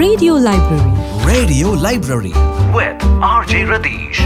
Radio Library. Radio Library with RJ Radish.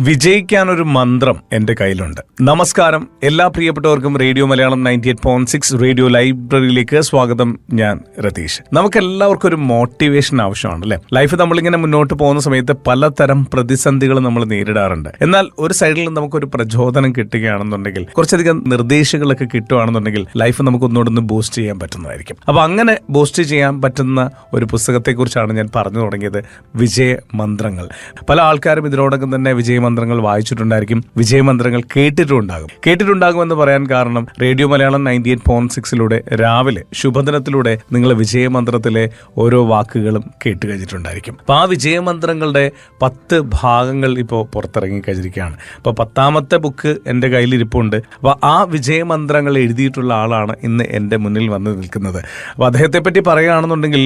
വിജയിക്കാനൊരു മന്ത്രം എൻ്റെ കയ്യിലുണ്ട്. നമസ്കാരം എല്ലാ പ്രിയപ്പെട്ടവർക്കും റേഡിയോ മലയാളം 98.6 റേഡിയോ ലൈബ്രറിയിലേക്ക് സ്വാഗതം. ഞാൻ രതീഷ്. നമുക്കെല്ലാവർക്കും ഒരു മോട്ടിവേഷൻ ആവശ്യമാണ് അല്ലേ? ലൈഫ് നമ്മളിങ്ങനെ മുന്നോട്ട് പോകുന്ന സമയത്ത് പലതരം പ്രതിസന്ധികൾ നമ്മൾ നേരിടാറുണ്ട്. എന്നാൽ ഒരു സൈഡിൽ നമുക്കൊരു പ്രചോദനം കിട്ടുകയാണെന്നുണ്ടെങ്കിൽ, കുറച്ചധികം നിർദ്ദേശങ്ങളൊക്കെ കിട്ടുകയാണെന്നുണ്ടെങ്കിൽ ലൈഫ് നമുക്ക് ഒന്നുകൂടെ ബൂസ്റ്റ് ചെയ്യാൻ പറ്റുന്നതായിരിക്കും. അപ്പോൾ അങ്ങനെ ബൂസ്റ്റ് ചെയ്യാൻ പറ്റുന്ന ഒരു പുസ്തകത്തെക്കുറിച്ചാണ് ഞാൻ പറഞ്ഞു തുടങ്ങിയത്, വിജയമന്ത്രങ്ങൾ. പല ആൾക്കാരും ഇതിനോടൊപ്പം തന്നെ വിജയമന്ത്രങ്ങൾ വായിച്ചിട്ടുണ്ടായിരിക്കും, വിജയമന്ത്രങ്ങൾ കേട്ടിട്ടുണ്ടാകുമെന്ന് പറയാൻ കാരണം റേഡിയോ മലയാളം 98.6 രാവിലെ ശുഭദിനത്തിലൂടെ നിങ്ങൾ വിജയമന്ത്രത്തിലെ ഓരോ വാക്കുകളും കേട്ട് കഴിഞ്ഞിട്ടുണ്ടായിരിക്കും. അപ്പോൾ ആ വിജയമന്ത്രങ്ങളുടെ 10 ഭാഗങ്ങൾ ഇപ്പോൾ പുറത്തിറങ്ങി കഴിഞ്ഞിരിക്കുകയാണ്. അപ്പോൾ 10ാമത്തെ ബുക്ക് എൻ്റെ കയ്യിലിരിപ്പുണ്ട്. അപ്പോൾ ആ വിജയമന്ത്രങ്ങൾ എഴുതിയിട്ടുള്ള ആളാണ് ഇന്ന് എൻ്റെ മുന്നിൽ വന്ന് നിൽക്കുന്നത്. അപ്പോൾ അദ്ദേഹത്തെ പറ്റി പറയുകയാണെന്നുണ്ടെങ്കിൽ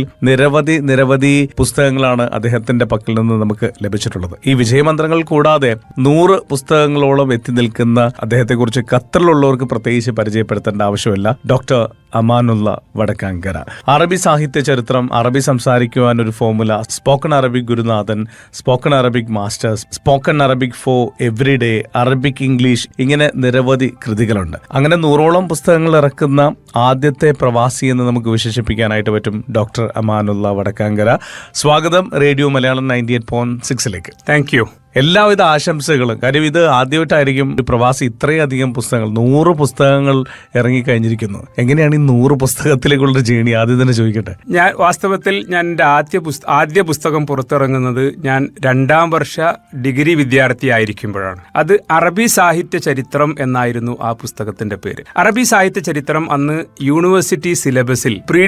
നിരവധി പുസ്തകങ്ങളാണ് അദ്ദേഹത്തിൻ്റെ പക്കൽ നിന്ന് നമുക്ക് ലഭിച്ചിട്ടുള്ളത്. ഈ വിജയമന്ത്രങ്ങൾ കൂടാതെ 100 പുസ്തകങ്ങളോളം എത്തി നിൽക്കുന്ന അദ്ദേഹത്തെക്കുറിച്ച് ഖത്തറിലുള്ളവർക്ക് പ്രത്യേകിച്ച് പരിചയപ്പെടുത്തേണ്ട ആവശ്യമില്ല. ഡോക്ടർ അമാനുള്ള വടക്കാങ്കര. അറബി സാഹിത്യ ചരിത്രം, അറബി സംസാരിക്കുവാൻ ഒരു ഫോർമുല, സ്പോക്കൺ അറബിക് ഗുരുനാഥൻ, spoken Arabic masters, spoken Arabic for everyday, Arabic English, ഇങ്ങനെ നിരവധി കൃതികളുണ്ട്. അങ്ങനെ 100ഓളം പുസ്തകങ്ങൾ ഇറക്കുന്ന ആദ്യത്തെ പ്രവാസി എന്ന് നമുക്ക് വിശേഷിപ്പിക്കാനായിട്ട് പറ്റും ഡോക്ടർ അമാനുള്ള വടക്കാങ്കര. സ്വാഗതം റേഡിയോ മലയാളം 98.6ലേക്ക്. Thank you. എല്ലാവിധ ആശംസകളും. കാര്യം ഇത് ആദ്യമായിട്ടായിരിക്കും ഒരു പ്രവാസി ഇത്രയധികം പുസ്തകങ്ങൾ, 100 പുസ്തകങ്ങൾ ഇറങ്ങിക്കഴിഞ്ഞിരിക്കുന്നു. എങ്ങനെയാണ് ഈ 100 പുസ്തകത്തിലേക്കുള്ള ജേണി? ആദ്യം തന്നെ ചോദിക്കട്ടെ. വാസ്തവത്തിൽ ഞാൻ എൻ്റെ ആദ്യ പുസ്തകം പുറത്തിറങ്ങുന്നത് ഞാൻ 2ാം വർഷ ഡിഗ്രി വിദ്യാർത്ഥി ആയിരിക്കുമ്പോഴാണ്. അത് അറബി സാഹിത്യ ചരിത്രം എന്നായിരുന്നു ആ പുസ്തകത്തിന്റെ പേര്. അറബി സാഹിത്യ ചരിത്രം അന്ന് യൂണിവേഴ്സിറ്റി സിലബസിൽ പ്രീ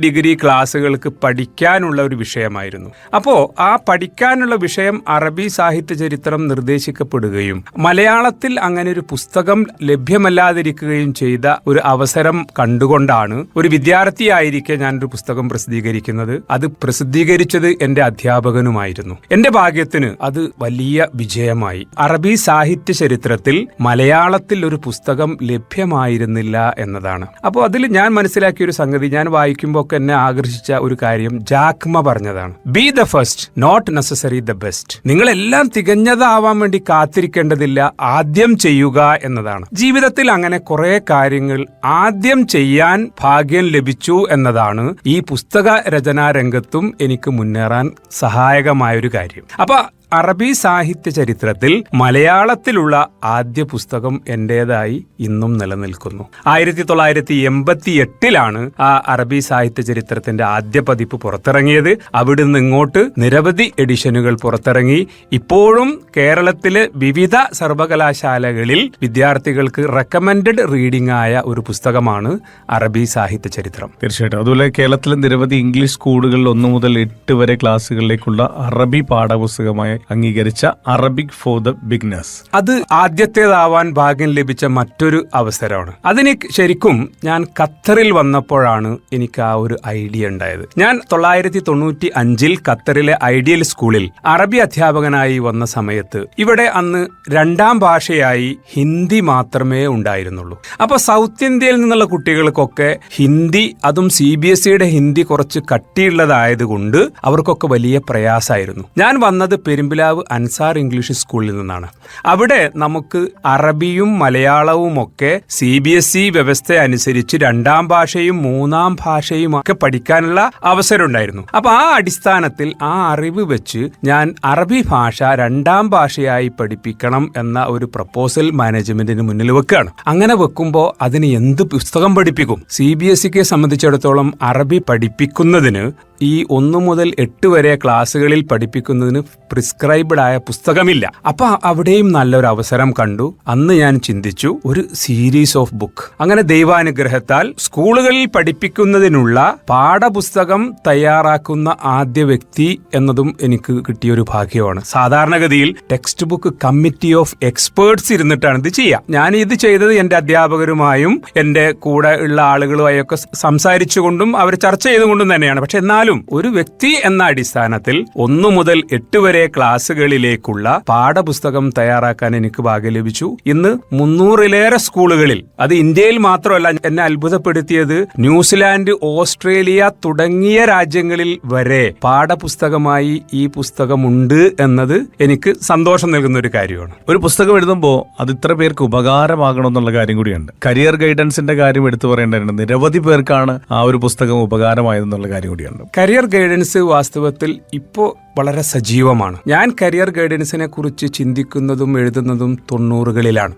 ഡിഗ്രി ക്ലാസ്സുകൾക്ക് പഠിക്കാനുള്ള ഒരു വിഷയമായിരുന്നു. അപ്പോൾ ആ പഠിക്കാനുള്ള വിഷയം അറബി സാഹിത്യ ചരിത്രം നിർദ്ദേശിക്കപ്പെടുകയും മലയാളത്തിൽ അങ്ങനെ ഒരു പുസ്തകം ലഭ്യമല്ലാതിരിക്കുകയും ചെയ്ത ഒരു അവസരം കണ്ടുകൊണ്ടാണ് ഒരു വിദ്യാർത്ഥിയായിരിക്കെ ഞാനൊരു പുസ്തകം പ്രസിദ്ധീകരിക്കുന്നത്. അത് പ്രസിദ്ധീകരിച്ചത് എൻ്റെ അധ്യാപകനുമായിരുന്നു. എൻ്റെ ഭാഗ്യത്തിന് അത് വലിയ വിജയമായി. അറബി സാഹിത്യ ചരിത്രത്തിൽ മലയാളത്തിൽ ഒരു പുസ്തകം ലഭ്യമായിരുന്നില്ല എന്നതാണ്. അപ്പോൾ അതിൽ ഞാൻ മനസ്സിലാക്കിയ ഒരു സംഗതി, ഞാൻ വായിക്കുമ്പോൾ ഒക്കെ എന്നെ ആകർഷിച്ച ഒരു കാര്യം ജാക്മ പറഞ്ഞതാണ്. Be the first, not necessary the best. നിങ്ങളെല്ലാം തികഞ്ഞതാവാൻ വേണ്ടി കാത്തിരിക്കേണ്ടതില്ല, ആദ്യം ചെയ്യുക എന്നതാണ്. ജീവിതത്തിൽ അങ്ങനെ കുറെ കാര്യങ്ങൾ ആദ്യം ചെയ്യാൻ ഭാഗ്യം ലഭിച്ചു എന്നതാണ് ഈ പുസ്തക രചനാ രംഗത്തും എനിക്ക് മുന്നേറാൻ സഹായകമായൊരു കാര്യം. അപ്പൊ അറബി സാഹിത്യ ചരിത്രത്തിൽ മലയാളത്തിലുള്ള ആദ്യ പുസ്തകം എന്റേതായി ഇന്നും നിലനിൽക്കുന്നു. 1988 ആ അറബി സാഹിത്യ ചരിത്രത്തിന്റെ ആദ്യ പതിപ്പ് പുറത്തിറങ്ങിയത്. അവിടുന്ന് ഇങ്ങോട്ട് നിരവധി എഡിഷനുകൾ പുറത്തിറങ്ങി. ഇപ്പോഴും കേരളത്തിലെ വിവിധ സർവകലാശാലകളിൽ വിദ്യാർത്ഥികൾക്ക് റെക്കമെൻഡഡ് റീഡിംഗ് ആയ ഒരു പുസ്തകമാണ് അറബി സാഹിത്യ ചരിത്രം. തീർച്ചയായിട്ടും. അതുപോലെ കേരളത്തിലെ നിരവധി ഇംഗ്ലീഷ് സ്കൂളുകളിൽ 1 മുതൽ 8 വരെ ക്ലാസ്സുകളിലേക്കുള്ള അറബി പാഠപുസ്തകമായി അംഗീകരിച്ച അറബിക് ഫോർ ദ ബിഗിനേഴ്സ്. അത് ആദ്യത്തേതാവാൻ ഭാഗ്യം ലഭിച്ച മറ്റൊരു അവസരമാണ്. അതിന് ശരിക്കും ഞാൻ ഖത്തറിൽ വന്നപ്പോഴാണ് എനിക്ക് ആ ഒരു ഐഡിയ ഉണ്ടായത്. ഞാൻ 1995 ഖത്തറിലെ ഐഡിയൽ സ്കൂളിൽ അറബി അധ്യാപകനായി വന്ന സമയത്ത് ഇവിടെ അന്ന് 2ാം ഭാഷയായി ഹിന്ദി മാത്രമേ ഉണ്ടായിരുന്നുള്ളൂ. അപ്പൊ സൗത്ത് ഇന്ത്യയിൽ നിന്നുള്ള കുട്ടികൾക്കൊക്കെ ഹിന്ദി, അതും CBSEയുടെ ഹിന്ദി കുറച്ച് കട്ടിയുള്ളതായതുകൊണ്ട് അവർക്കൊക്കെ വലിയ പ്രയാസമായിരുന്നു. ഞാൻ വന്നത് പെരുമ്പിലാവ് അൻസാർ ഇംഗ്ലീഷ് സ്കൂളിൽ നിന്നാണ്. അവിടെ നമുക്ക് അറബിയും മലയാളവും ഒക്കെ CBSE വ്യവസ്ഥ അനുസരിച്ച് 2ാം ഭാഷയും 3ാം ഭാഷയും ഒക്കെ പഠിക്കാനുള്ള അവസരം ഉണ്ടായിരുന്നു. അപ്പൊ ആ അടിസ്ഥാനത്തിൽ ആ അറിവ് വെച്ച് ഞാൻ അറബി ഭാഷ 2ാം ഭാഷയായി പഠിപ്പിക്കണം എന്ന ഒരു പ്രപ്പോസൽ മാനേജ്മെന്റിന് മുന്നിൽ വെക്കുകയാണ്. അങ്ങനെ വെക്കുമ്പോൾ അതിന് എന്ത് പുസ്തകം പഠിപ്പിക്കും? CBSEക്ക് സംബന്ധിച്ചിടത്തോളം അറബി പഠിപ്പിക്കുന്നതിന് ഈ 1 മുതൽ 8 വരെ ക്ലാസ്സുകളിൽ പഠിപ്പിക്കുന്നതിന് പ്രിസ്ക്രൈബ്ഡ് ആയ പുസ്തകമില്ല. അപ്പൊ അവിടെയും നല്ലൊരു അവസരം കണ്ടു. അന്ന് ഞാൻ ചിന്തിച്ചു ഒരു സീരീസ് ഓഫ് ബുക്ക്. അങ്ങനെ ദൈവാനുഗ്രഹത്താൽ സ്കൂളുകളിൽ പഠിപ്പിക്കുന്നതിനുള്ള പാഠപുസ്തകം തയ്യാറാക്കുന്ന ആദ്യ വ്യക്തി എന്നതും എനിക്ക് കിട്ടിയൊരു ഭാഗ്യമാണ്. സാധാരണഗതിയിൽ textbook committee of experts ഇരുന്നിട്ടാണ് ഇത് ചെയ്യുക. ഞാൻ ഇത് ചെയ്തത് എൻ്റെ അധ്യാപകരുമായും എൻ്റെ കൂടെ ഉള്ള ആളുകളുമായൊക്കെ സംസാരിച്ചുകൊണ്ടും അവർ ചർച്ച ചെയ്തുകൊണ്ടും തന്നെയാണ്. പക്ഷെ എന്നാലും എന്നാലും ഒരു വ്യക്തി എന്ന അടിസ്ഥാനത്തിൽ 1 മുതൽ 8 വരെ ക്ലാസ്സുകളിലേക്കുള്ള പാഠപുസ്തകം തയ്യാറാക്കാൻ എനിക്ക് ഭാഗ്യം ലഭിച്ചു. ഇന്ന് 300-ലേറെ സ്കൂളുകളിൽ, അത് ഇന്ത്യയിൽ മാത്രമല്ല, എന്നെ അത്ഭുതപ്പെടുത്തിയത് ന്യൂസിലാൻഡ്, ഓസ്ട്രേലിയ തുടങ്ങിയ രാജ്യങ്ങളിൽ വരെ പാഠപുസ്തകമായി ഈ പുസ്തകമുണ്ട് എന്നത് എനിക്ക് സന്തോഷം നൽകുന്ന ഒരു കാര്യമാണ്. ഒരു പുസ്തകം എഴുതുമ്പോൾ അത് ഇത്ര പേർക്ക് ഉപകാരമാകണം എന്നുള്ള കാര്യം കൂടിയുണ്ട്. കരിയർ ഗൈഡൻസിന്റെ കാര്യം എടുത്തു പറയേണ്ടതുണ്ട്. നിരവധി പേർക്കാണ് ആ ഒരു പുസ്തകം ഉപകാരമായതെന്നുള്ള കാര്യം കൂടിയുണ്ട്. കരിയർ ഗൈഡൻസ് വാസ്തവത്തിൽ ഇപ്പോൾ വളരെ സജീവമാണ്. ഞാൻ കരിയർ ഗൈഡൻസിനെ കുറിച്ച് ചിന്തിക്കുന്നതും എഴുതുന്നതും 90കളിലാണ്.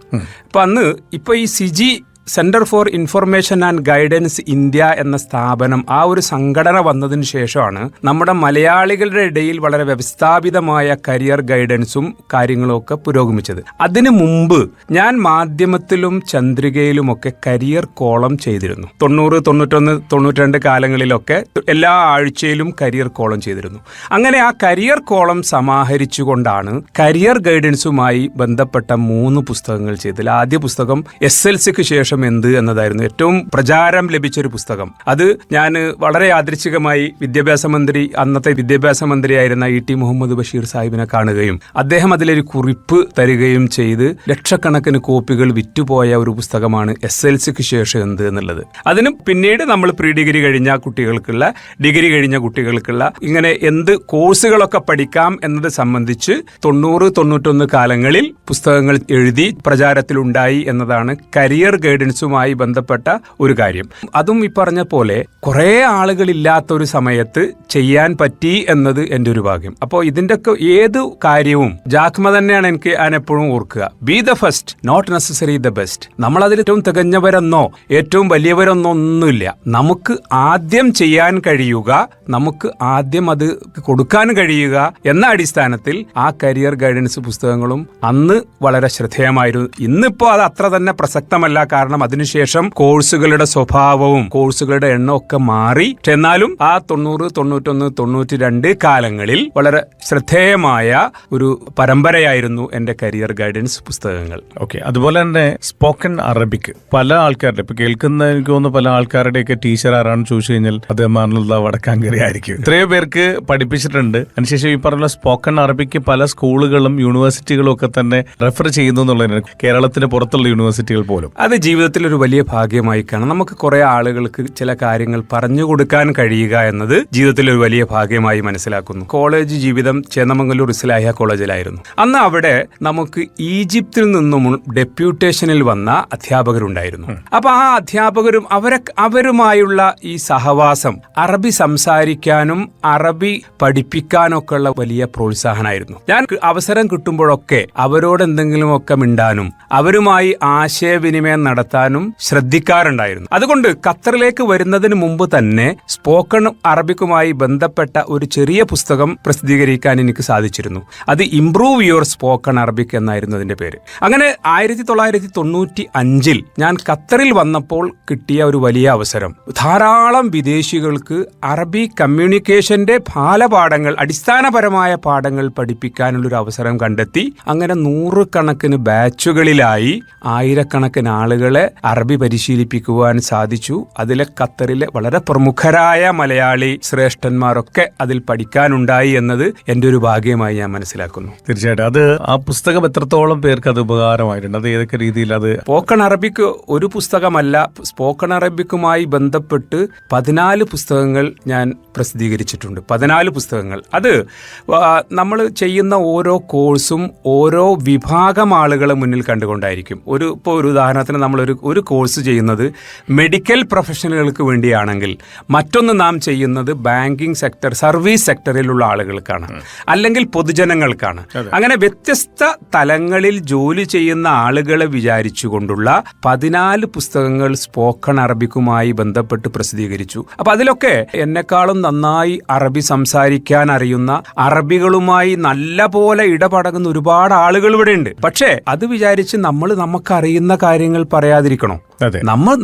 ഇപ്പൊ ഈ CG, centre for information and guidance India എന്ന സ്ഥാപനം, ആ ഒരു സംഘടന വന്നതിന് ശേഷമാണ് നമ്മുടെ മലയാളികളുടെ ഇടയിൽ വളരെ വ്യവസ്ഥാപിതമായ കരിയർ ഗൈഡൻസും കാര്യങ്ങളും ഒക്കെ പുരോഗമിച്ചത്. അതിനു മുമ്പ് ഞാൻ മാധ്യമത്തിലും ചന്ദ്രികയിലുമൊക്കെ കരിയർ കോളം ചെയ്തിരുന്നു. 90, 91, 92 കാലങ്ങളിലൊക്കെ എല്ലാ ആഴ്ചയിലും കരിയർ കോളം ചെയ്തിരുന്നു. അങ്ങനെ ആ കരിയർ കോളം സമാഹരിച്ചുകൊണ്ടാണ് കരിയർ ഗൈഡൻസുമായി ബന്ധപ്പെട്ട 3 പുസ്തകങ്ങൾ ചെയ്തത്. ആദ്യ പുസ്തകം SLCക്ക് ശേഷം എന്ത് എന്നതായിരുന്നു. ഏറ്റവും പ്രചാരം ലഭിച്ചൊരു പുസ്തകം. അത് ഞാൻ വളരെ യാദൃച്ഛികമായി അന്നത്തെ വിദ്യാഭ്യാസ മന്ത്രിയായിരുന്ന ET മുഹമ്മദ് ബഷീർ സാഹിബിനെ കാണുകയും അദ്ദേഹം അതിലൊരു കുറിപ്പ് തരികയും ചെയ്ത് ലക്ഷക്കണക്കിന് കോപ്പികൾ വിറ്റുപോയ ഒരു പുസ്തകമാണ് SLCക്ക് ശേഷം എന്ത് എന്നുള്ളത്. അതിന് പിന്നീട് നമ്മൾ പ്രീ ഡിഗ്രി കഴിഞ്ഞ കുട്ടികൾക്കുള്ള, ഡിഗ്രി കഴിഞ്ഞ കുട്ടികൾക്കുള്ള ഇങ്ങനെ എന്ത് കോഴ്സുകളൊക്കെ പഠിക്കാം എന്നത് സംബന്ധിച്ച് 90, 91 കാലങ്ങളിൽ പുസ്തകങ്ങൾ എഴുതി പ്രചാരത്തിലുണ്ടായി എന്നതാണ് കരിയർ ഗൈഡൻസുമായി ബന്ധപ്പെട്ട ഒരു കാര്യം. അതും ഈ പറഞ്ഞ പോലെ കുറെ ആളുകളില്ലാത്ത ഒരു സമയത്ത് ചെയ്യാൻ പറ്റി എന്നത് എൻ്റെ ഒരു ഭാഗ്യം. അപ്പോൾ ഇതിന്റെ ഒക്കെ ഏത് കാര്യവും ജാക്മ തന്നെയാണ് ഞാൻ എപ്പോഴും ഓർക്കുക. Be the first, not necessary the best. നമ്മൾ അതിൽ ഏറ്റവും തികഞ്ഞവരെന്നോ ഏറ്റവും വലിയവരെന്നോ ഒന്നുമില്ല. നമുക്ക് ആദ്യം ചെയ്യാൻ കഴിയുക, നമുക്ക് ആദ്യം അത് കൊടുക്കാൻ കഴിയുക എന്ന അടിസ്ഥാനത്തിൽ ആ കരിയർ ഗൈഡൻസ് പുസ്തകങ്ങളും അന്ന് വളരെ ശ്രദ്ധേയമായിരുന്നു. ഇന്നിപ്പോ അത് അത്ര തന്നെ പ്രസക്തമല്ല. കാരണം അതിനുശേഷം കോഴ്സുകളുടെ സ്വഭാവവും കോഴ്സുകളുടെ എണ്ണം ഒക്കെ മാറി. എന്നാലും ആ 90, 91, 92 കാലങ്ങളിൽ വളരെ ശ്രദ്ധേയമായ ഒരു പരമ്പരയായിരുന്നു എന്റെ കരിയർ ഗൈഡൻസ് പുസ്തകങ്ങൾ. ഓക്കെ. അതുപോലെ തന്നെ സ്പോക്കൺ അറബിക് പല ആൾക്കാരുടെ, ഇപ്പൊ കേൾക്കുന്ന എനിക്ക് തോന്നുന്നു പല ആൾക്കാരുടെയൊക്കെ ടീച്ചർ ആരാണെന്ന് ചോദിച്ചു കഴിഞ്ഞാൽ അദ്ദേഹമാനുള്ള വടക്കാങ്കരി ആയിരിക്കും. ഇത്രയോ പേർക്ക് പഠിപ്പിച്ചിട്ടുണ്ട്. അതിനുശേഷം ഈ പറഞ്ഞ സ്പോക്കൺ അറബിക്ക് പല സ്കൂളുകളും യൂണിവേഴ്സിറ്റികളും ഒക്കെ തന്നെ റെഫർ ചെയ്യുന്നു എന്നുള്ളതിന്, കേരളത്തിന് പുറത്തുള്ള യൂണിവേഴ്സിറ്റികൾ പോലും. അത് ജീവിതത്തിൽ ഒരു വലിയ ഭാഗ്യമായി കാണാം. നമുക്ക് കുറെ ആളുകൾക്ക് ചില കാര്യങ്ങൾ പറഞ്ഞു കൊടുക്കാൻ കഴിയുക എന്നത് ജീവിതത്തിൽ ഒരു വലിയ ഭാഗ്യമായി മനസ്സിലാക്കുന്നു. കോളേജ് ജീവിതം ചേന്നമംഗലൂർ ഇസ്ലാഹിയ കോളേജിലായിരുന്നു. അന്ന് അവിടെ നമുക്ക് ഈജിപ്തിൽ നിന്നും ഡെപ്യൂട്ടേഷനിൽ വന്ന അധ്യാപകരുണ്ടായിരുന്നു. അപ്പൊ ആ അധ്യാപകരും അവരുമായുള്ള ഈ സഹവാസം അറബി സംസാരിക്കാനും അറബി പഠിപ്പിക്കാനൊക്കെ ഉള്ള വലിയ പ്രോത്സാഹനമായിരുന്നു. ഞാൻ അവസരം കിട്ടുമ്പോഴൊക്കെ അവരോട് എന്തെങ്കിലുമൊക്കെ മിണ്ടാനും അവരുമായി ആശയവിനിമയം നടത്താനും ശ്രദ്ധിക്കാറുണ്ടായിരുന്നു. അതുകൊണ്ട് ഖത്തറിലേക്ക് വരുന്നതിന് മുമ്പ് തന്നെ സ്പോക്കൺ അറബിക്കുമായി ബന്ധപ്പെട്ട ഒരു ചെറിയ പുസ്തകം പ്രസിദ്ധീകരിക്കാൻ എനിക്ക് സാധിച്ചിരുന്നു. അത് ഇംപ്രൂവ് യുവർ സ്പോക്കൺ അറബിക് എന്നായിരുന്നു അതിന്റെ പേര്. അങ്ങനെ 1995 ഞാൻ ഖത്തറിൽ വന്നപ്പോൾ കിട്ടിയ ഒരു വലിയ അവസരം, ധാരാളം വിദേശികൾക്ക് അറബി കമ്മ്യൂണിക്കേഷന്റെ ബാലപാഠങ്ങൾ, അടിസ്ഥാനപരമായ പാഠങ്ങൾ പഠിപ്പിക്കാനുള്ളൊരു അവസരം കണ്ടെത്തി. അങ്ങനെ 100 കണക്കിന് ബാച്ചുകളിലായി ആയിരക്കണക്കിന് ആളുകളെ അറബി പരിശീലിപ്പിക്കുവാൻ സാധിച്ചു. അതിലെ ഖത്തറിലെ വളരെ പ്രമുഖരായ മലയാളി ശ്രേഷ്ഠന്മാരൊക്കെ അതിൽ പഠിക്കാനുണ്ടായി എന്നത് എൻ്റെ ഒരു ഭാഗ്യമായി ഞാൻ മനസ്സിലാക്കുന്നു. തീർച്ചയായിട്ടും അത് ആ പുസ്തകം എത്രത്തോളം പേർക്ക് അത് ഉപകാരമായിട്ടുണ്ട്, അത് ഏതൊക്കെ രീതിയിൽ അത് സ്പോക്കൺ അറബിക്ക് ഒരു പുസ്തകമല്ല, സ്പോക്കൺ അറബിക്കുമായി ബന്ധപ്പെട്ട് 14 പുസ്തകങ്ങൾ ഞാൻ പ്രസിദ്ധീകരിച്ചിട്ടുണ്ട്. 14 പുസ്തകങ്ങൾ. അത് നമ്മൾ ചെയ്യുന്ന ഓരോ കോഴ്സും ഓരോ വിഭാഗം ആളുകളെ മുന്നിൽ കണ്ടുകൊണ്ടായിരിക്കും. ഇപ്പോൾ ഒരു ഉദാഹരണത്തിന് നമ്മൾ ഒരു കോഴ്സ് ചെയ്യുന്നത് മെഡിക്കൽ പ്രൊഫഷണലുകൾക്ക് വേണ്ടിയാണെങ്കിൽ മറ്റൊന്ന് നാം ചെയ്യുന്നത് ബാങ്കിങ് സെക്ടർ, സർവീസ് സെക്ടറിലുള്ള ആളുകൾക്കാണ്, അല്ലെങ്കിൽ പൊതുജനങ്ങൾക്കാണ്. അങ്ങനെ വ്യത്യസ്ത തലങ്ങളിൽ ജോലി ചെയ്യുന്ന ആളുകളെ വിചാരിച്ചുകൊണ്ടുള്ള 14 പുസ്തകങ്ങൾ സ്പോക്കൺ അറബിക്കുമായി ബന്ധപ്പെട്ട് പ്രസിദ്ധീകരിച്ചു. അപ്പൊ അതിലൊക്കെ എന്നെക്കാളും നന്നായി അറബി സംസാരിക്കാൻ അറിയുന്ന, അറബികളുമായി നല്ല പോലെ ഇടപഴകുന്ന ഒരുപാട് ആളുകൾ ഇവിടെ ഉണ്ട്. പക്ഷേ അത് വിചാരിച്ച് നമ്മൾ നമുക്കറിയുന്ന കാര്യങ്ങൾ പറയാതിരിക്കണോ?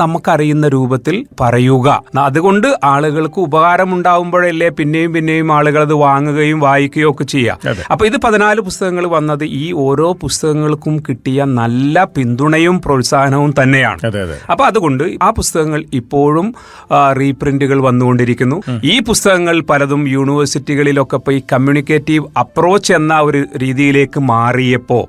നമുക്കറിയുന്ന രൂപത്തിൽ പറയുക. അതുകൊണ്ട് ആളുകൾക്ക് ഉപകാരമുണ്ടാവുമ്പോഴല്ലേ പിന്നെയും പിന്നെയും ആളുകൾ അത് വാങ്ങുകയും വായിക്കുകയും ഒക്കെ ചെയ്യുക. അപ്പൊ ഇത് 14 പുസ്തകങ്ങൾ വന്നത് ഈ ഓരോ പുസ്തകങ്ങൾക്കും കിട്ടിയ നല്ല പിന്തുണയും പ്രോത്സാഹനവും തന്നെയാണ്. അപ്പൊ അതുകൊണ്ട് ആ പുസ്തകങ്ങൾ ഇപ്പോഴും റീപ്രിന്റുകൾ വന്നുകൊണ്ടിരിക്കുന്നു. ഈ പുസ്തകങ്ങൾ പലതും യൂണിവേഴ്സിറ്റികളിലൊക്കെ ഇപ്പൊ ഈ കമ്മ്യൂണിക്കേറ്റീവ് അപ്രോച്ച് എന്ന ഒരു രീതിയിലേക്ക് മാറിയപ്പോ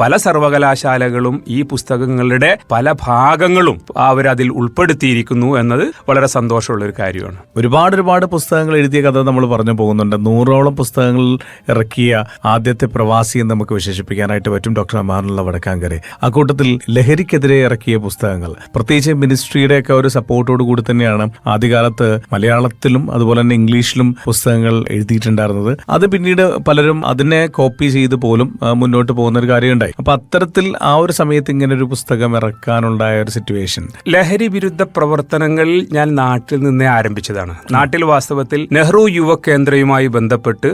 പല സർവകലാശാലകളും ഈ പുസ്തകങ്ങളുടെ പല ഭാഗങ്ങളും അവരതിൽ ഉൾപ്പെടുത്തിയിരിക്കുന്നു എന്നത് വളരെ സന്തോഷമുള്ള ഒരു കാര്യമാണ്. ഒരുപാട് പുസ്തകങ്ങൾ എഴുതിയ കഥ നമ്മൾ പറഞ്ഞു പോകുന്നുണ്ട്. 100ഓളം പുസ്തകങ്ങൾ ഇറക്കിയ ആദ്യത്തെ പ്രവാസി എന്ന് നമുക്ക് വിശേഷിപ്പിക്കാനായിട്ട് പറ്റും ഡോക്ടർ അമാനുള്ള വടക്കാങ്കരെ. അക്കൂട്ടത്തിൽ ലഹരിക്കെതിരെ ഇറക്കിയ പുസ്തകങ്ങൾ, പ്രത്യേകിച്ച് മിനിസ്ട്രിയുടെ ഒക്കെ ഒരു സപ്പോർട്ടോട് കൂടി തന്നെയാണ് ആദ്യകാലത്ത് മലയാളത്തിലും അതുപോലെ തന്നെ ഇംഗ്ലീഷിലും പുസ്തകങ്ങൾ എഴുതിയിട്ടുണ്ടായിരുന്നത്. അത് പിന്നീട് പലരും അതിനെ കോപ്പി ചെയ്ത് പോലും മുന്നോട്ട് പോകുന്ന ഒരു കാര്യമുണ്ടായി. അപ്പൊ അത്തരത്തിൽ ആ ഒരു സമയത്ത് ഇങ്ങനെ ഒരു പുസ്തകം ഇറക്കാനുണ്ടായ ഒരു സിറ്റുവേഷൻ, ലഹരി വിരുദ്ധ പ്രവർത്തനങ്ങൾ ഞാൻ നാട്ടിൽ നിന്നേ ആരംഭിച്ചതാണ്. നാട്ടിൽ വാസ്തവത്തിൽ നെഹ്റു യുവ കേന്ദ്രയുമായി ബന്ധപ്പെട്ട്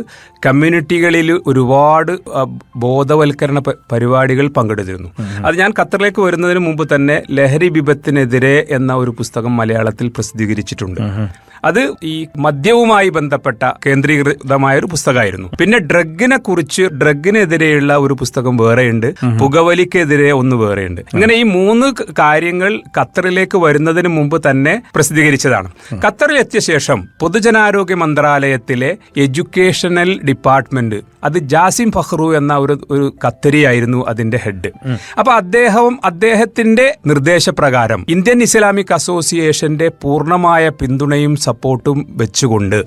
കമ്മ്യൂണിറ്റികളിൽ ഒരുപാട് ബോധവൽക്കരണ പരിപാടികൾ പങ്കെടുത്തിരുന്നു. അത് ഞാൻ ഖത്തറിലേക്ക് വരുന്നതിന് മുമ്പ് തന്നെ ലഹരി വിപത്തിനെതിരെ എന്ന ഒരു പുസ്തകം മലയാളത്തിൽ പ്രസിദ്ധീകരിച്ചിട്ടുണ്ട്. അത് ഈ മദ്യവുമായി ബന്ധപ്പെട്ട കേന്ദ്രീകൃതമായ ഒരു പുസ്തകമായിരുന്നു. പിന്നെ ഡ്രഗിനെതിരെയുള്ള ഒരു പുസ്തകം വേറെയുണ്ട്, പുകവലിക്കെതിരെ ഒന്ന് വേറെയുണ്ട്. ഇങ്ങനെ ഈ 3 കാര്യങ്ങൾ ഖത്തറിലേക്ക് വരുന്നതിന് മുമ്പ് തന്നെ പ്രസിദ്ധീകരിച്ചതാണ്. ഖത്തറിൽ എത്തിയ ശേഷം പൊതുജനാരോഗ്യ മന്ത്രാലയത്തിലെ എഡ്യൂക്കേഷണൽ ഡിപ്പാർട്ട്മെന്റ്, അത് ജാസിം ഫഹ്റു എന്ന ഒരു ഖത്തരിയായിരുന്നു അതിന്റെ ഹെഡ്. അപ്പൊ അദ്ദേഹത്തിന്റെ നിർദ്ദേശപ്രകാരം ഇന്ത്യൻ ഇസ്ലാമിക് അസോസിയേഷന്റെ പൂർണ്ണമായ പിന്തുണയും സപ്പോർട്ടും വെച്ചുകൊണ്ട്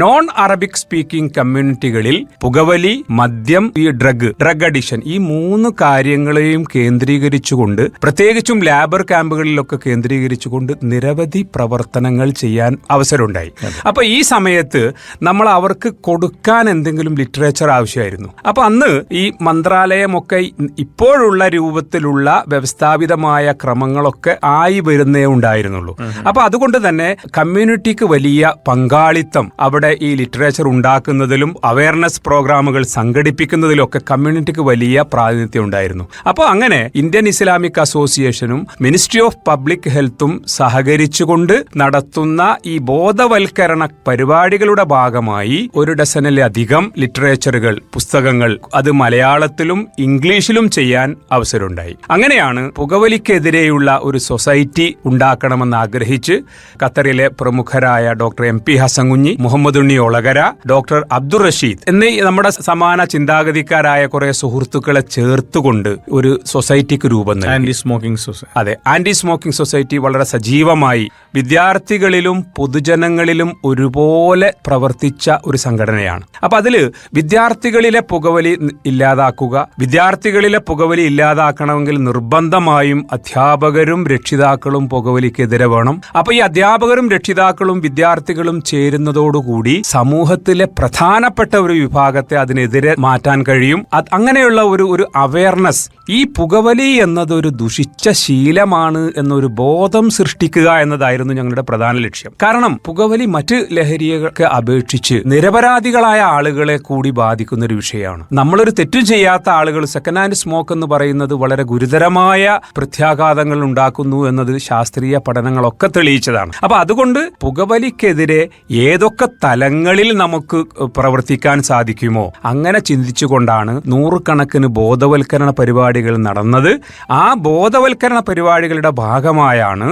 നോൺ അറബിക് സ്പീക്കിംഗ് കമ്മ്യൂണിറ്റികളിൽ പുകവലി, മദ്യം, ഈ ഡ്രഗ് അഡിക്ഷൻ, ഈ 3 കാര്യങ്ങളെയും കേന്ദ്രീകരിച്ചുകൊണ്ട്, പ്രത്യേകിച്ചും ലേബർ ക്യാമ്പുകളിലൊക്കെ കേന്ദ്രീകരിച്ചുകൊണ്ട് നിരവധി പ്രവർത്തനങ്ങൾ ചെയ്യാൻ അവസരമുണ്ടായി. അപ്പൊ ഈ സമയത്ത് നമ്മൾ അവർക്ക് കൊടുക്കാൻ എന്തെങ്കിലും ലിറ്ററേച്ചർ ആവശ്യമായിരുന്നു. അപ്പൊ അന്ന് ഈ മന്ത്രാലയമൊക്കെ ഇപ്പോഴുള്ള രൂപത്തിലുള്ള വ്യവസ്ഥാപിതമായ ക്രമങ്ങളൊക്കെ ആയി വരുന്നേ ഉണ്ടായിരുന്നുള്ളൂ. അപ്പൊ അതുകൊണ്ട് തന്നെ കമ്മ്യൂണിറ്റിക്ക് വലിയ പങ്കാളിത്തം അവിടെ ഈ ലിറ്ററേച്ചർ ഉണ്ടാക്കുന്നതിലും അവയർനെസ് പ്രോഗ്രാമുകൾ സംഘടിപ്പിക്കുന്നതിലൊക്കെ കമ്മ്യൂണിറ്റിക്ക് വലിയ പ്രാതിനിധ്യം ഉണ്ടായിരുന്നു. അപ്പോൾ അങ്ങനെ ഇന്ത്യൻ ഇസ്ലാമിക് അസോസിയേഷനും മിനിസ്ട്രി ഓഫ് പബ്ലിക് ഹെൽത്തും സഹകരിച്ചുകൊണ്ട് നടത്തുന്ന ഈ ബോധവൽക്കരണ പരിപാടികളുടെ ഭാഗമായി 1 ഡസനിലധികം ലിറ്ററേച്ചറുകൾ, പുസ്തകങ്ങൾ, അത് മലയാളത്തിലും ഇംഗ്ലീഷിലും ചെയ്യാൻ അവസരമുണ്ടായി. അങ്ങനെയാണ് പുകവലിക്കെതിരെയുള്ള ഒരു സൊസൈറ്റി ഉണ്ടാക്കണമെന്ന് ആഗ്രഹിച്ച് ഖത്തറിലെ പ്രമുഖരായ ഡോക്ടർ MP ഹസൻ കുഞ്ഞി, മുഹമ്മദ് ഉണ്ണി ഒളകര, ഡോക്ടർ അബ്ദുൾ റഷീദ് എന്നീ നമ്മുടെ സമാന ചിന്താഗതിക്കാരായ കുറെ സുഹൃത്തുക്കളെ ചേർത്തുകൊണ്ട് ഒരു സൊസൈറ്റിക്ക് രൂപം നൽകി. Anti smoking society. അതെ, ആന്റി സ്മോക്കിംഗ് സൊസൈറ്റി വളരെ സജീവമായി വിദ്യാർത്ഥികളിലും പൊതുജനങ്ങളിലും ഒരുപോലെ പ്രവർത്തിച്ച ഒരു സംഘടനയാണ്. അപ്പൊ അതില് വിദ്യാർത്ഥികളിലെ പുകവലി ഇല്ലാതാക്കുക, വിദ്യാർത്ഥികളിലെ പുകവലി ഇല്ലാതാക്കണമെങ്കിൽ നിർബന്ധമായും അധ്യാപകരും രക്ഷിതാക്കളും പുകവലിക്കെതിരെ വേണം. അപ്പൊ ഈ അധ്യാപകരും രക്ഷിതാക്കളും വിദ്യാർത്ഥികളും ചേരുന്നതോടുകൂടി സമൂഹത്തിലെ പ്രധാനപ്പെട്ട ഒരു വിഭാഗത്തെ അതിനെതിരെ മാറ്റാൻ കഴിയും. അങ്ങനെയുള്ള ഒരു അവയർനെസ്, ഈ പുകവലി എന്നതൊരു ദുഷിച്ച ശീലമാണ് എന്നൊരു ബോധം സൃഷ്ടിക്കുക എന്നതായിരുന്നു ഞങ്ങളുടെ പ്രധാന ലക്ഷ്യം. കാരണം പുകവലി മറ്റ് ലഹരികളെ അപേക്ഷിച്ച് നിരപരാധികളായ ആളുകളെ കൂടി ബാധിക്കുന്ന ഒരു വിഷയമാണ്. നമ്മളൊരു തെറ്റും ചെയ്യാത്ത ആളുകൾ, സെക്കൻഡ് ഹാൻഡ് സ്മോക്ക് എന്ന് പറയുന്നത് വളരെ ഗുരുതരമായ പ്രത്യാഘാതങ്ങൾ ഉണ്ടാക്കുന്നു എന്നത് ശാസ്ത്രീയ പഠനങ്ങളൊക്കെ തെളിയിച്ചതാണ്. അപ്പൊ അതുകൊണ്ട് പുകവലിക്കെതിരെ ഏതൊക്കെ തലങ്ങളിൽ നമുക്ക് പ്രവർത്തിക്കാൻ സാധിക്കുമോ അങ്ങനെ ചിന്തിച്ചുകൊണ്ടാണ് 100 കണക്കിന് ബോധവൽക്കരണ പരിപാടികൾ നടന്നത്. ആ ബോധവൽക്കരണ പരിപാടികളുടെ ഭാഗമായാണ്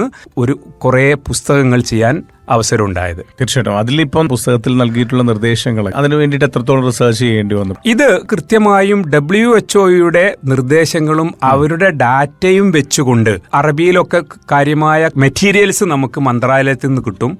കുറെ പുസ്തകങ്ങൾ ചെയ്യാൻ അവസരമുണ്ടായത്. തീർച്ചയായിട്ടും അതിലിപ്പം പുസ്തകത്തിൽ നൽകിയിട്ടുള്ള നിർദ്ദേശങ്ങൾ അതിനു വേണ്ടിയിട്ട് എത്രത്തോളം റിസർച്ച് ചെയ്യേണ്ടി വന്നു? ഇത് കൃത്യമായും WHO നിർദ്ദേശങ്ങളും അവരുടെ ഡാറ്റയും വെച്ചുകൊണ്ട്, അറബിയിലൊക്കെ കാര്യമായ മെറ്റീരിയൽസ് നമുക്ക് മന്ത്രാലയത്തിൽ നിന്ന് കിട്ടും.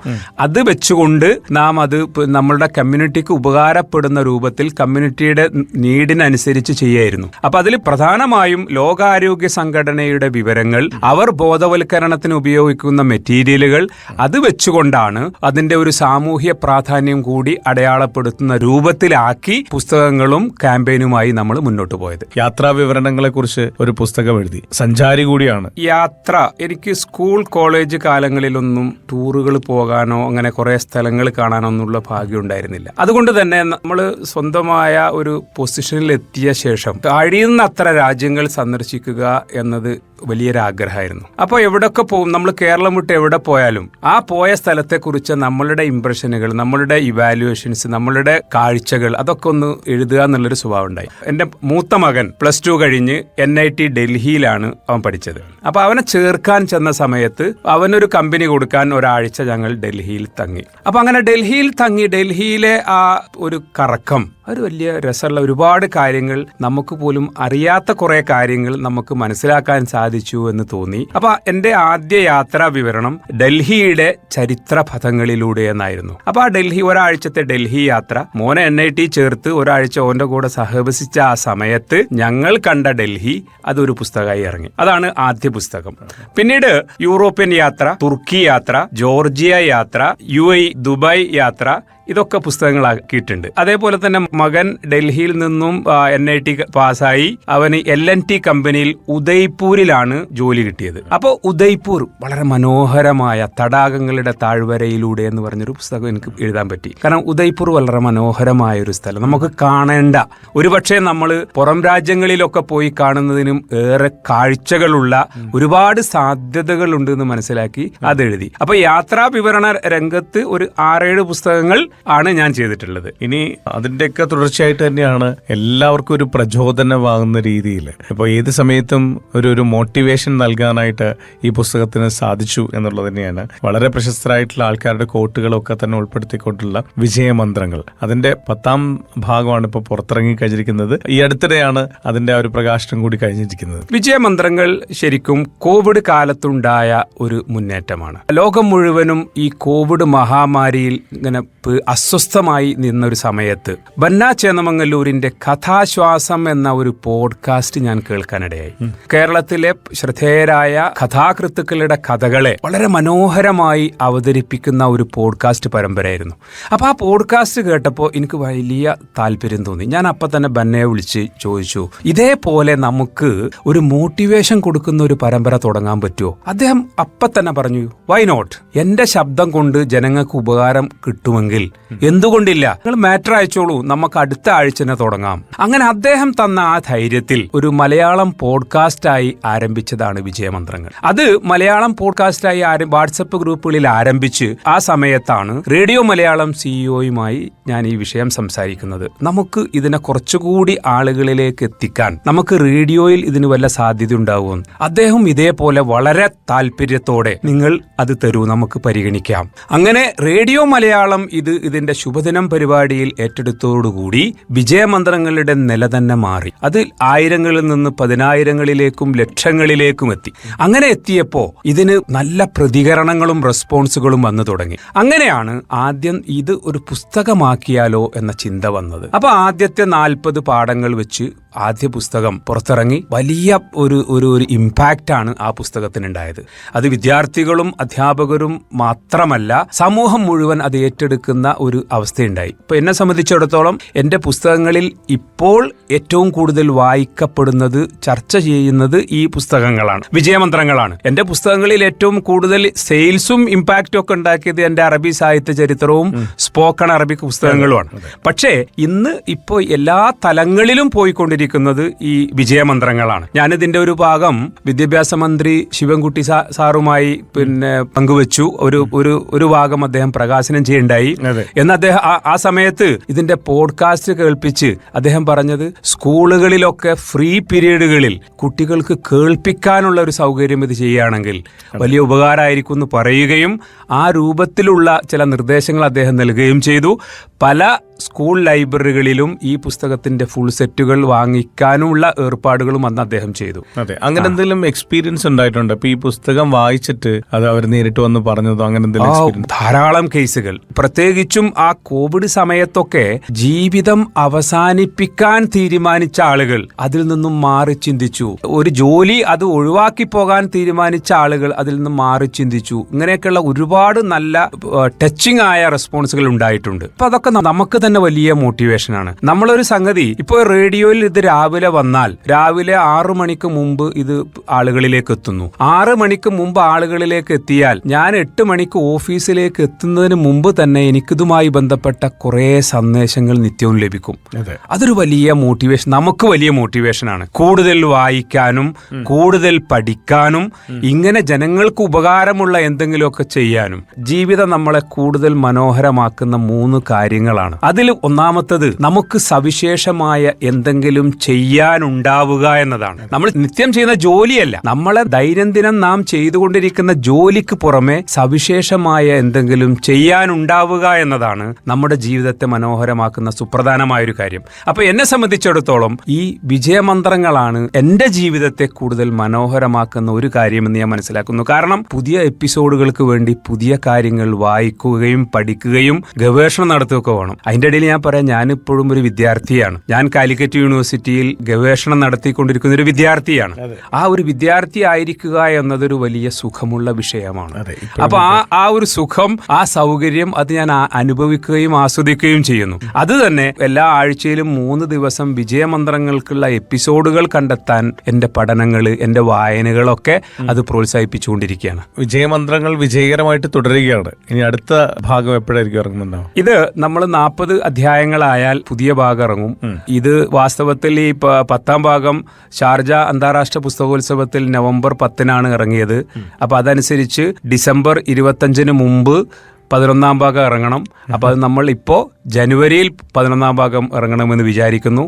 അത് വെച്ചുകൊണ്ട് നാം അത് നമ്മളുടെ കമ്മ്യൂണിറ്റിക്ക് ഉപകാരപ്പെടുന്ന രൂപത്തിൽ കമ്മ്യൂണിറ്റിയുടെ നീഡിനനുസരിച്ച് ചെയ്യായിരുന്നു. അപ്പൊ അതിൽ പ്രധാനമായും ലോകാരോഗ്യ സംഘടനയുടെ വിവരങ്ങൾ, അവർ ബോധവൽക്കരണത്തിന് ഉപയോഗിക്കുന്ന മെറ്റീരിയലുകൾ, അത് വെച്ചുകൊണ്ടാണ് അതിന്റെ ഒരു സാമൂഹ്യ പ്രാധാന്യം കൂടി അടയാളപ്പെടുത്തുന്ന രൂപത്തിലാക്കി പുസ്തകങ്ങളും ക്യാമ്പയിനുമായി നമ്മൾ മുന്നോട്ട് പോയത്. യാത്രാ വിവരണങ്ങളെ കുറിച്ച് ഒരു പുസ്തകം എഴുതി. സഞ്ചാരി കൂടിയാണ്. യാത്ര, എനിക്ക് സ്കൂൾ കോളേജ് കാലങ്ങളിലൊന്നും ടൂറുകൾ പോകാനോ അങ്ങനെ കുറെ സ്ഥലങ്ങൾ കാണാനോ ഒന്നുള്ള ഭാഗ്യം ഉണ്ടായിരുന്നില്ല. അതുകൊണ്ട് തന്നെ നമ്മൾ സ്വന്തമായ ഒരു പൊസിഷനിൽ എത്തിയ ശേഷം കഴിയുന്നത്ര രാജ്യങ്ങൾ സന്ദർശിക്കുക എന്നത് വലിയൊരു ആഗ്രഹമായിരുന്നു. അപ്പോൾ എവിടെയൊക്കെ പോകും, നമ്മൾ കേരളം വിട്ട് എവിടെ പോയാലും ആ പോയ സ്ഥലത്തെക്കുറിച്ച് നമ്മളുടെ ഇംപ്രഷനുകൾ, നമ്മളുടെ ഇവാലുവേഷൻസ്, നമ്മളുടെ കാഴ്ചകൾ അതൊക്കെ ഒന്ന് എഴുതുക എന്നുള്ളൊരു സ്വഭാവം ഉണ്ടായി. എൻ്റെ മൂത്ത മകൻ +2 കഴിഞ്ഞ് NIT ഡൽഹിയിലാണ് അവൻ പഠിച്ചത്. അപ്പോൾ അവനെ ചേർക്കാൻ ചെന്ന സമയത്ത് അവനൊരു കമ്പനി കൊടുക്കാൻ ഒരാഴ്ച ഞങ്ങൾ ഡൽഹിയിൽ തങ്ങി. അപ്പോൾ അങ്ങനെ ഡൽഹിയിൽ തങ്ങി, ഡൽഹിയിലെ ആ ഒരു കറക്കം ഒരു വലിയ രസമുള്ള ഒരുപാട് കാര്യങ്ങൾ, നമുക്ക് പോലും അറിയാത്ത കുറെ കാര്യങ്ങൾ നമുക്ക് മനസ്സിലാക്കാൻ സാധിച്ചു എന്ന് തോന്നി. അപ്പൊ എന്റെ ആദ്യ യാത്രാ വിവരണം ഡൽഹിയുടെ ചരിത്ര പഥങ്ങളിലൂടെ എന്നായിരുന്നു. അപ്പൊ ആ ഒരാഴ്ചത്തെ ഡൽഹി യാത്ര, മോനെ NIT ചേർത്ത് ഒരാഴ്ച ഓന്റെ കൂടെ സഹവസിച്ച ആ സമയത്ത് ഞങ്ങൾ കണ്ട ഡൽഹി അതൊരു പുസ്തകമായി ഇറങ്ങി. അതാണ് ആദ്യ പുസ്തകം. പിന്നീട് യൂറോപ്യൻ യാത്ര, തുർക്കി യാത്ര, ജോർജിയ യാത്ര, UAE ദുബായ് യാത്ര, ഇതൊക്കെ പുസ്തകങ്ങളാക്കിയിട്ടുണ്ട്. അതേപോലെ തന്നെ മകൻ ഡൽഹിയിൽ നിന്നും NIT പാസ്സായി അവന് LNT കമ്പനിയിൽ ഉദയ്പൂരിലാണ് ജോലി കിട്ടിയത്. അപ്പോൾ ഉദയ്പൂർ വളരെ മനോഹരമായ തടാകങ്ങളുടെ താഴ്വരയിലൂടെ എന്ന് പറഞ്ഞൊരു പുസ്തകം എനിക്ക് എഴുതാൻ പറ്റി. കാരണം ഉദയ്പൂർ വളരെ മനോഹരമായ ഒരു സ്ഥലം, നമുക്ക് കാണേണ്ട, ഒരുപക്ഷെ നമ്മൾ പുറം രാജ്യങ്ങളിലൊക്കെ പോയി കാണുന്നതിനും ഏറെ കാഴ്ചകളുള്ള ഒരുപാട് സാധ്യതകളുണ്ട് എന്ന് മനസ്സിലാക്കി അതെഴുതി. അപ്പൊ യാത്രാ വിവരണ രംഗത്ത് ഒരു 6-7 പുസ്തകങ്ങൾ ആണ് ഞാൻ ചെയ്തിട്ടുള്ളത്. ഇനി അതിന്റെയൊക്കെ തുടർച്ചയായിട്ട് തന്നെയാണ് എല്ലാവർക്കും ഒരു പ്രചോദനമാകുന്ന രീതിയിൽ ഇപ്പോൾ ഏത് സമയത്തും ഒരു മോട്ടിവേഷൻ നൽകാനായിട്ട് ഈ പുസ്തകത്തിന് സാധിച്ചു എന്നുള്ളത് തന്നെയാണ്. വളരെ പ്രശസ്തരായിട്ടുള്ള ആൾക്കാരുടെ കോട്ടുകളൊക്കെ തന്നെ ഉൾപ്പെടുത്തിക്കൊണ്ടുള്ള വിജയമന്ത്രങ്ങൾ, അതിന്റെ 10ാം ഭാഗമാണ് ഇപ്പോൾ പുറത്തിറങ്ങി കഴിഞ്ഞിരിക്കുന്നത്. ഈ അടുത്തിടെയാണ് അതിന്റെ ഒരു പ്രകാശനം കൂടി കഴിഞ്ഞിരിക്കുന്നത്. വിജയമന്ത്രങ്ങൾ ശരിക്കും കോവിഡ് കാലത്തുണ്ടായ ഒരു മുന്നേറ്റമാണ്. ലോകം മുഴുവനും ഈ കോവിഡ് മഹാമാരിയിൽ ഇങ്ങനെ അസ്വസ്ഥമായി നിന്നൊരു സമയത്ത് ബന്ന ചേന്നമംഗല്ലൂരിന്റെ കഥാശ്വാസം എന്ന ഒരു പോഡ്കാസ്റ്റ് ഞാൻ കേൾക്കാനിടയായി. കേരളത്തിലെ ശ്രദ്ധേയരായ കഥാകൃത്തുക്കളുടെ കഥകളെ വളരെ മനോഹരമായി അവതരിപ്പിക്കുന്ന ഒരു പോഡ്കാസ്റ്റ് പരമ്പരയായിരുന്നു. അപ്പോൾ ആ പോഡ്കാസ്റ്റ് കേട്ടപ്പോൾ എനിക്ക് വലിയ താല്പര്യം തോന്നി. ഞാൻ അപ്പം തന്നെ ബന്നയെ വിളിച്ച് ചോദിച്ചു, ഇതേപോലെ നമുക്ക് ഒരു മോട്ടിവേഷൻ കൊടുക്കുന്ന ഒരു പരമ്പര തുടങ്ങാൻ പറ്റുമോ? അദ്ദേഹം അപ്പം തന്നെ പറഞ്ഞു, വൈ നോട്ട്, എന്റെ ശബ്ദം കൊണ്ട് ജനങ്ങൾക്ക് ഉപകാരം കിട്ടുമെങ്കിൽ എന്തുകൊണ്ടില്ല, നിങ്ങൾ മാറ്റർ അയച്ചോളൂ, നമുക്ക് അടുത്ത ആഴ്ച തന്നെ തുടങ്ങാം. അങ്ങനെ അദ്ദേഹം തന്ന ആ ധൈര്യത്തിൽ ഒരു മലയാളം പോഡ്കാസ്റ്റായി ആരംഭിച്ചതാണ് വിജയമന്ത്രങ്ങൾ. അത് മലയാളം പോഡ്കാസ്റ്റായി വാട്സപ്പ് ഗ്രൂപ്പുകളിൽ ആരംഭിച്ച് ആ സമയത്താണ് റേഡിയോ മലയാളം CEOയുമായി ഞാൻ ഈ വിഷയം സംസാരിക്കുന്നത്. നമുക്ക് ഇതിനെ കുറച്ചുകൂടി ആളുകളിലേക്ക് എത്തിക്കാൻ, നമുക്ക് റേഡിയോയിൽ ഇതിന് വല്ല സാധ്യത ഉണ്ടാവും. അദ്ദേഹം ഇതേപോലെ വളരെ താല്പര്യത്തോടെ നിങ്ങൾ അത് തരൂ, നമുക്ക് പരിഗണിക്കാം. അങ്ങനെ റേഡിയോ മലയാളം ഇതിന്റെ ശുഭദിനം പരിപാടിയിൽ ഏറ്റെടുത്തോടുകൂടി വിജയമന്ത്രങ്ങളുടെ നില തന്നെ മാറി. അത് 1000-ങ്ങളിൽ നിന്ന് 10,000-ങ്ങളിലേക്കും ലക്ഷങ്ങളിലേക്കും എത്തി. അങ്ങനെ എത്തിയപ്പോ ഇതിന് നല്ല പ്രതികരണങ്ങളും റെസ്പോൺസുകളും വന്നു തുടങ്ങി. അങ്ങനെയാണ് ആദ്യം ഇത് ഒരു പുസ്തകമാക്കിയാലോ എന്ന ചിന്ത വന്നത്. അപ്പൊ ആദ്യത്തെ 40 പാഠങ്ങൾ വെച്ച് ആദ്യ പുസ്തകം പുറത്തിറങ്ങി. വലിയ ഒരു ഇമ്പാക്റ്റ് ആണ് ആ പുസ്തകത്തിനുണ്ടായത്. അത് വിദ്യാർത്ഥികളും അധ്യാപകരും മാത്രമല്ല, സമൂഹം മുഴുവൻ അത് ഏറ്റെടുക്കുന്ന ഒരു അവസ്ഥയുണ്ടായി. ഇപ്പൊ എന്നെ സംബന്ധിച്ചിടത്തോളം എന്റെ പുസ്തകങ്ങളിൽ ഇപ്പോൾ ഏറ്റവും കൂടുതൽ വായിക്കപ്പെടുന്നത്, ചർച്ച ചെയ്യുന്നത് ഈ പുസ്തകങ്ങളാണ്, വിജയമന്ത്രങ്ങളാണ്. എന്റെ പുസ്തകങ്ങളിൽ ഏറ്റവും കൂടുതൽ സെയിൽസും ഇമ്പാക്റ്റും ഒക്കെ ഉണ്ടാക്കിയത് എന്റെ അറബി സാഹിത്യ ചരിത്രവും സ്പോക്കൺ അറബിക് പുസ്തകങ്ങളുമാണ്. പക്ഷേ ഇന്ന് ഇപ്പോൾ എല്ലാ തലങ്ങളിലും പോയിക്കൊണ്ടിരിക്കുന്നത് ഈ വിജയമന്ത്രങ്ങളാണ്. ഞാനിതിന്റെ ഒരു ഭാഗം വിദ്യാഭ്യാസ മന്ത്രി ശിവൻകുട്ടി സാറുമായി പങ്കുവച്ചു. ഒരു ഭാഗം അദ്ദേഹം പ്രകാശനം ചെയ്യണ്ടായി. എന്ന് അദ്ദേഹം ആ സമയത്ത് ഇതിന്റെ പോഡ്കാസ്റ്റ് കേൾപ്പിച്ച് അദ്ദേഹം പറഞ്ഞത്, സ്കൂളുകളിലൊക്കെ ഫ്രീ പീരീഡുകളിൽ കുട്ടികൾക്ക് കേൾപ്പിക്കാനുള്ള ഒരു സൗകര്യം ഇത് ചെയ്യുകയാണെങ്കിൽ വലിയ ഉപകാരമായിരിക്കും എന്ന് പറയുകയും ആ രൂപത്തിലുള്ള ചില നിർദ്ദേശങ്ങൾ അദ്ദേഹം നൽകുകയും ചെയ്തു. പല സ്കൂൾ ലൈബ്രറികളിലും ഈ പുസ്തകത്തിന്റെ ഫുൾ സെറ്റുകൾ വാങ്ങിക്കാനുള്ള ഏർപ്പാടുകളും അന്ന് അദ്ദേഹം ചെയ്തു. അതെ, അങ്ങനെ എന്തെങ്കിലും എക്സ്പീരിയൻസ് ഉണ്ടായിട്ടുണ്ട്? ഈ പുസ്തകം വായിച്ചിട്ട് അത് അവർ നേരിട്ട് വന്ന് പറഞ്ഞതോ അങ്ങനെ എന്തെങ്കിലും? ധാരാളം കേസുകൾ. പ്രത്യേകിച്ചും ആ കോവിഡ് സമയത്തൊക്കെ ജീവിതം അവസാനിപ്പിക്കാൻ തീരുമാനിച്ച ആളുകൾ അതിൽ നിന്നും മാറി ചിന്തിച്ചു. ഒരു ജോലി അത് ഒഴിവാക്കി പോകാൻ തീരുമാനിച്ച ആളുകൾ അതിൽ നിന്നും മാറി ചിന്തിച്ചു. ഇങ്ങനെയൊക്കെയുള്ള ഒരുപാട് നല്ല ടച്ചിങ് ആയ റെസ്പോൺസുകൾ ഉണ്ടായിട്ടുണ്ട്. അപ്പൊ അതൊക്കെ നമുക്ക് തന്നെ തന്നെ വലിയ മോട്ടിവേഷനാണ്. നമ്മളൊരു സംഗതി ഇപ്പോൾ റേഡിയോയിൽ ഇത് രാവിലെ വന്നാൽ രാവിലെ 6 മണിക്ക് മുമ്പ് ഇത് ആളുകളിലേക്ക് എത്തുന്നു. 6 മണിക്ക് മുമ്പ് ആളുകളിലേക്ക് എത്തിയാൽ ഞാൻ 8 മണിക്ക് ഓഫീസിലേക്ക് എത്തുന്നതിന് മുമ്പ് തന്നെ എനിക്കിതുമായി ബന്ധപ്പെട്ട കുറേ സന്ദേശങ്ങൾ നിത്യവും ലഭിക്കും. അതൊരു വലിയ മോട്ടിവേഷൻ, നമുക്ക് വലിയ മോട്ടിവേഷനാണ്. കൂടുതൽ വായിക്കാനും കൂടുതൽ പഠിക്കാനും ഇങ്ങനെ ജനങ്ങൾക്ക് ഉപകാരമുള്ള എന്തെങ്കിലുമൊക്കെ ചെയ്യാനും. ജീവിതം നമ്മളെ കൂടുതൽ മനോഹരമാക്കുന്ന 3 കാര്യങ്ങളാണ്. അതിൽ ഒന്നാമത്തത് നമുക്ക് സവിശേഷമായ എന്തെങ്കിലും ചെയ്യാനുണ്ടാവുക എന്നതാണ്. നമ്മൾ നിത്യം ചെയ്യുന്ന ജോലിയല്ല, നമ്മളെ ദൈനംദിനം നാം ചെയ്തുകൊണ്ടിരിക്കുന്ന ജോലിക്ക് പുറമെ സവിശേഷമായ എന്തെങ്കിലും ചെയ്യാനുണ്ടാവുക എന്നതാണ് നമ്മുടെ ജീവിതത്തെ മനോഹരമാക്കുന്ന സുപ്രധാനമായൊരു കാര്യം. അപ്പൊ എന്നെ സംബന്ധിച്ചിടത്തോളം ഈ വിജയമന്ത്രങ്ങളാണ് എന്റെ ജീവിതത്തെ കൂടുതൽ മനോഹരമാക്കുന്ന ഒരു കാര്യമെന്ന് ഞാൻ മനസ്സിലാക്കുന്നു. കാരണം പുതിയ എപ്പിസോഡുകൾക്ക് വേണ്ടി പുതിയ കാര്യങ്ങൾ വായിക്കുകയും പഠിക്കുകയും ഗവേഷണം നടത്തുകയൊക്കെ വേണം. അതിന്റെ ഇടയിൽ ഞാൻ പറയാം, ഞാനിപ്പോഴും ഒരു വിദ്യാർത്ഥിയാണ്. ഞാൻ കാലിക്കറ്റ് യൂണിവേഴ്സിറ്റിയിൽ ഗവേഷണം നടത്തിക്കൊണ്ടിരിക്കുന്ന ഒരു വിദ്യാർത്ഥിയാണ്. ആ ഒരു വിദ്യാർത്ഥി ആയിരിക്കുക എന്നതൊരു വലിയ സുഖമുള്ള വിഷയമാണ്. അപ്പൊ ആ ഒരു സുഖം, ആ സൗകര്യം അത് ഞാൻ അനുഭവിക്കുകയും ആസ്വദിക്കുകയും ചെയ്യുന്നു. അത് തന്നെ എല്ലാ ആഴ്ചയിലും 3 ദിവസം വിജയമന്ത്രങ്ങൾക്കുള്ള എപ്പിസോഡുകൾ കണ്ടെത്താൻ എന്റെ പഠനങ്ങള്, എന്റെ വായനകളൊക്കെ അത് പ്രോത്സാഹിപ്പിച്ചുകൊണ്ടിരിക്കുകയാണ്. വിജയമന്ത്രങ്ങൾ വിജയകരമായിട്ട് തുടരുകയാണ്. ഇനി അടുത്ത ഭാഗം എപ്പോഴായിരിക്കും ഇറങ്ങുന്നുണ്ടാവും? ഇത് നമ്മൾ 40 അധ്യായങ്ങളായാൽ പുതിയ ഭാഗം ഇറങ്ങും. ഇത് വാസ്തവത്തിൽ ഈ 10ാം ഭാഗം ഷാർജ അന്താരാഷ്ട്ര പുസ്തകോത്സവത്തിൽ നവംബർ 10-നാണ് ഇറങ്ങിയത്. അപ്പൊ അതനുസരിച്ച് ഡിസംബർ 25-ന് മുമ്പ് 11ാം ഭാഗം ഇറങ്ങണം. അപ്പൊ അത് നമ്മൾ ഇപ്പോ ജനുവരിയിൽ 11ാം ഭാഗം ഇറങ്ങണമെന്ന് വിചാരിക്കുന്നു.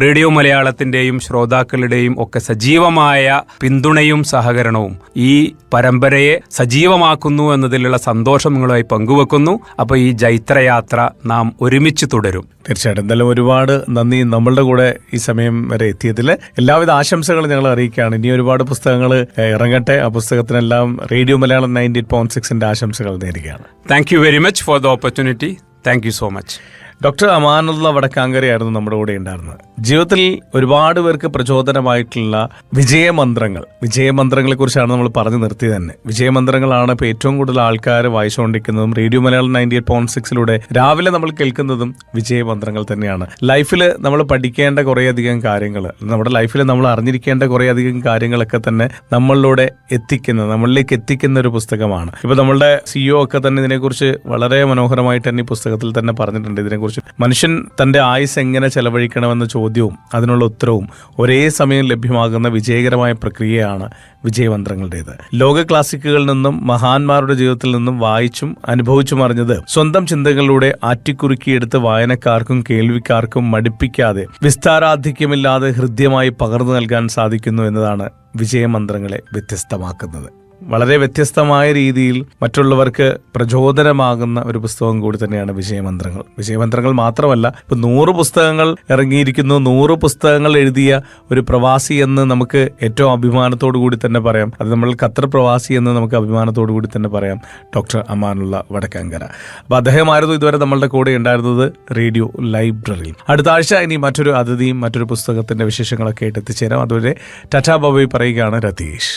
റേഡിയോ മലയാളത്തിന്റെയും ശ്രോതാക്കളുടെയും ഒക്കെ സജീവമായ പിന്തുണയും സഹകരണവും ഈ പരമ്പരയെ സജീവമാക്കുന്നു എന്നതിലുള്ള സന്തോഷം നിങ്ങളുമായി പങ്കുവെക്കുന്നു. അപ്പൊ ഈ ജൈത്രയാത്ര നാം ഒരുമിച്ച് തുടരും. തീർച്ചയായിട്ടും. എന്തായാലും ഒരുപാട് നന്ദി നമ്മളുടെ കൂടെ ഈ സമയം വരെ എത്തിയതിൽ. എല്ലാവിധ ആശംസകളും ഞങ്ങൾ അറിയിക്കുകയാണ്. ഇനി ഒരുപാട് പുസ്തകങ്ങൾ ഇറങ്ങട്ടെ. ആ പുസ്തകത്തിനെല്ലാം റേഡിയോ മലയാളം 98.6 ആശംസകൾ നേരുകയാണ്. Thank you very much for the opportunity. Thank you so much. Doctor Amanulla വടക്കാങ്കരയായിരുന്നു നമ്മുടെ കൂടെ ഉണ്ടായിരുന്നത്. ജീവിതത്തിൽ ഒരുപാട് പേർക്ക് പ്രചോദനമായിട്ടുള്ള വിജയമന്ത്രങ്ങളെ കുറിച്ചാണ് നമ്മൾ പറഞ്ഞു നിർത്തിയത് തന്നെ. വിജയമന്ത്രങ്ങളാണ് ഇപ്പോൾ ഏറ്റവും കൂടുതൽ ആൾക്കാർ വായിച്ചുകൊണ്ടിരിക്കുന്നതും റേഡിയോ മലയാളം 98.6 രാവിലെ നമ്മൾ കേൾക്കുന്നതും വിജയമന്ത്രങ്ങൾ തന്നെയാണ്. ലൈഫിൽ നമ്മൾ പഠിക്കേണ്ട കുറേയധികം കാര്യങ്ങൾ, നമ്മുടെ ലൈഫിൽ നമ്മൾ അറിഞ്ഞിരിക്കേണ്ട കുറേയധികം കാര്യങ്ങളൊക്കെ തന്നെ നമ്മളിലേക്ക് എത്തിക്കുന്ന ഒരു പുസ്തകമാണ്. ഇപ്പൊ നമ്മളുടെ CEO ഒക്കെ തന്നെ ഇതിനെക്കുറിച്ച് വളരെ മനോഹരമായിട്ട് തന്നെ ഈ പുസ്തകത്തിൽ തന്നെ പറഞ്ഞിട്ടുണ്ട്. ഇതിനെക്കുറിച്ച് മനുഷ്യൻ തന്റെ ആയുസ് എങ്ങനെ ചെലവഴിക്കണമെന്ന ചോദ്യവും അതിനുള്ള ഉത്തരവും ഒരേ സമയം ലഭ്യമാകുന്ന വിജയകരമായ പ്രക്രിയയാണ് വിജയമന്ത്രങ്ങളുടേത്. ലോക ക്ലാസിക്കുകളിൽ നിന്നും മഹാന്മാരുടെ ജീവിതത്തിൽ നിന്നും വായിച്ചും അനുഭവിച്ചും അറിഞ്ഞത് സ്വന്തം ചിന്തകളിലൂടെ ആറ്റിക്കുറുക്കിയെടുത്ത് വായനക്കാർക്കും കേൾവിക്കാർക്കും മടുപ്പിക്കാതെ വിസ്താരാധിക്യമില്ലാതെ ഹൃദ്യമായി പകർന്നു നൽകാൻ സാധിക്കുന്നു എന്നതാണ് വിജയമന്ത്രങ്ങളെ വ്യത്യസ്തമാക്കുന്നത്. വളരെ വ്യത്യസ്തമായ രീതിയിൽ മറ്റുള്ളവർക്ക് പ്രചോദനമാകുന്ന ഒരു പുസ്തകം കൂടി തന്നെയാണ് വിജയമന്ത്രങ്ങൾ മാത്രമല്ല, ഇപ്പൊ 100 പുസ്തകങ്ങൾ ഇറങ്ങിയിരിക്കുന്നു. 100 പുസ്തകങ്ങൾ എഴുതിയ ഒരു പ്രവാസി എന്ന് നമുക്ക് ഏറ്റവും അഭിമാനത്തോടു കൂടി തന്നെ പറയാം. അത് നമ്മൾ ഖത്തർ പ്രവാസി എന്ന് നമുക്ക് അഭിമാനത്തോടു കൂടി തന്നെ പറയാം, ഡോക്ടർ അമാനുള്ള വടക്കാങ്കര. അപ്പൊ അദ്ദേഹമായിരുന്നു ഇതുവരെ നമ്മളുടെ കൂടെ ഉണ്ടായിരുന്നത് റേഡിയോ ലൈബ്രറിയിൽ. അടുത്ത ആഴ്ച ഇനി മറ്റൊരു അതിഥിയും മറ്റൊരു പുസ്തകത്തിന്റെ വിശേഷങ്ങളൊക്കെ ആയിട്ട് എത്തിച്ചേരാം. അതുവരെ ടാറ്റാ ബൈ പറയുകയാണ് രതീഷ്.